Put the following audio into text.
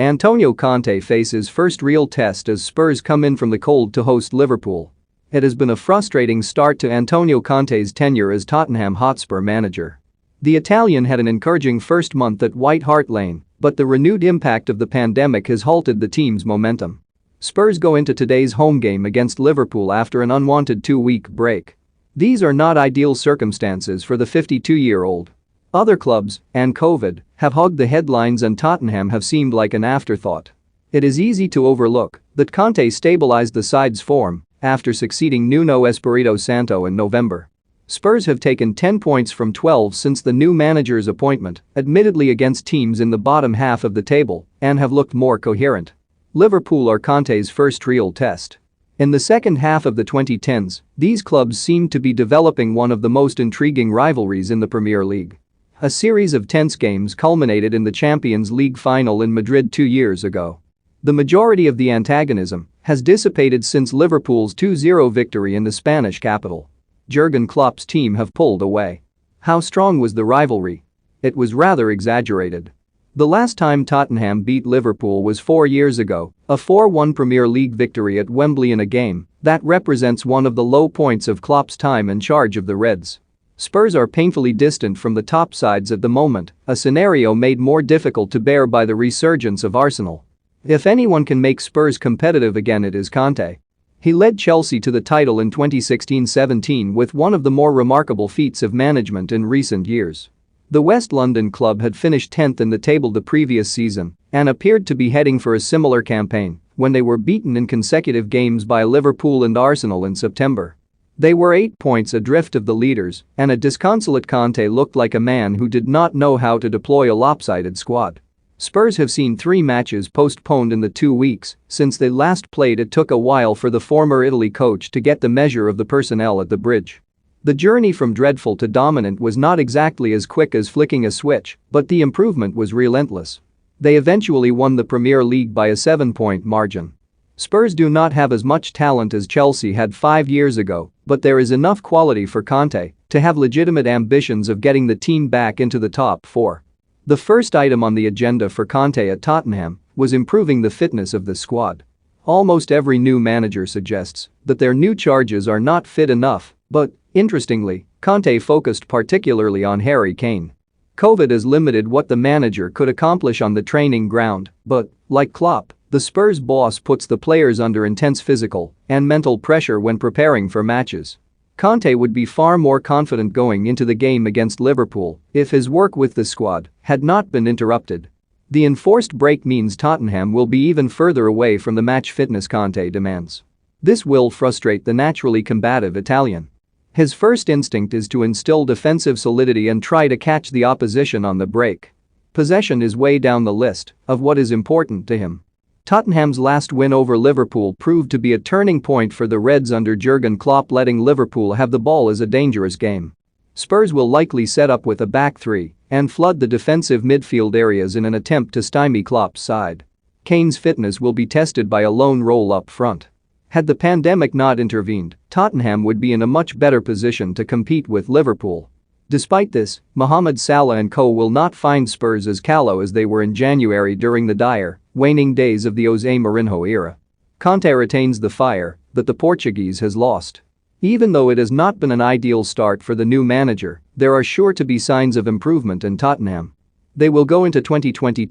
Antonio Conte faces first real test as Spurs come in from the cold to host Liverpool. It has been a frustrating start to Antonio Conte's tenure as Tottenham Hotspur manager. The Italian had an encouraging first month at White Hart Lane, but the renewed impact of the pandemic has halted the team's momentum. Spurs go into today's home game against Liverpool after an unwanted two-week break. These are not ideal circumstances for the 52-year-old. Other clubs, and COVID, have hogged the headlines and Tottenham have seemed like an afterthought. It is easy to overlook that Conte stabilized the side's form after succeeding Nuno Espirito Santo in November. Spurs have taken 10 points from 12 since the new manager's appointment, admittedly against teams in the bottom half of the table, and have looked more coherent. Liverpool are Conte's first real test. In the second half of the 2010s, these clubs seemed to be developing one of the most intriguing rivalries in the Premier League. A series of tense games culminated in the Champions League final in Madrid 2 years ago. The majority of the antagonism has dissipated since Liverpool's 2-0 victory in the Spanish capital. Jurgen Klopp's team have pulled away. How strong was the rivalry? It was rather exaggerated. The last time Tottenham beat Liverpool was 4 years ago, a 4-1 Premier League victory at Wembley in a game that represents one of the low points of Klopp's time in charge of the Reds. Spurs are painfully distant from the top sides at the moment, a scenario made more difficult to bear by the resurgence of Arsenal. If anyone can make Spurs competitive again, it is Conte. He led Chelsea to the title in 2016-17 with one of the more remarkable feats of management in recent years. The West London club had finished 10th in the table the previous season and appeared to be heading for a similar campaign when they were beaten in consecutive games by Liverpool and Arsenal in September. They were 8 points adrift of the leaders, and a disconsolate Conte looked like a man who did not know how to deploy a lopsided squad. Spurs have seen 3 matches postponed in the 2 weeks since they last played. It took a while for the former Italy coach to get the measure of the personnel at the bridge. The journey from dreadful to dominant was not exactly as quick as flicking a switch, but the improvement was relentless. They eventually won the Premier League by a 7-point margin. Spurs do not have as much talent as Chelsea had 5 years ago, but there is enough quality for Conte to have legitimate ambitions of getting the team back into the top 4. The first item on the agenda for Conte at Tottenham was improving the fitness of the squad. Almost every new manager suggests that their new charges are not fit enough, but, interestingly, Conte focused particularly on Harry Kane. COVID has limited what the manager could accomplish on the training ground, but, like Klopp, the Spurs boss puts the players under intense physical and mental pressure when preparing for matches. Conte would be far more confident going into the game against Liverpool if his work with the squad had not been interrupted. The enforced break means Tottenham will be even further away from the match fitness Conte demands. This will frustrate the naturally combative Italian. His first instinct is to instill defensive solidity and try to catch the opposition on the break. Possession is way down the list of what is important to him. Tottenham's last win over Liverpool proved to be a turning point for the Reds under Jurgen Klopp. Letting Liverpool have the ball is a dangerous game. Spurs will likely set up with a back 3 and flood the defensive midfield areas in an attempt to stymie Klopp's side. Kane's fitness will be tested by a lone role up front. Had the pandemic not intervened, Tottenham would be in a much better position to compete with Liverpool. Despite this, Mohamed Salah and co will not find Spurs as callow as they were in January during the dire, waning days of the Jose Mourinho era. Conte retains the fire that the Portuguese has lost. Even though it has not been an ideal start for the new manager, there are sure to be signs of improvement in Tottenham. They will go into 2022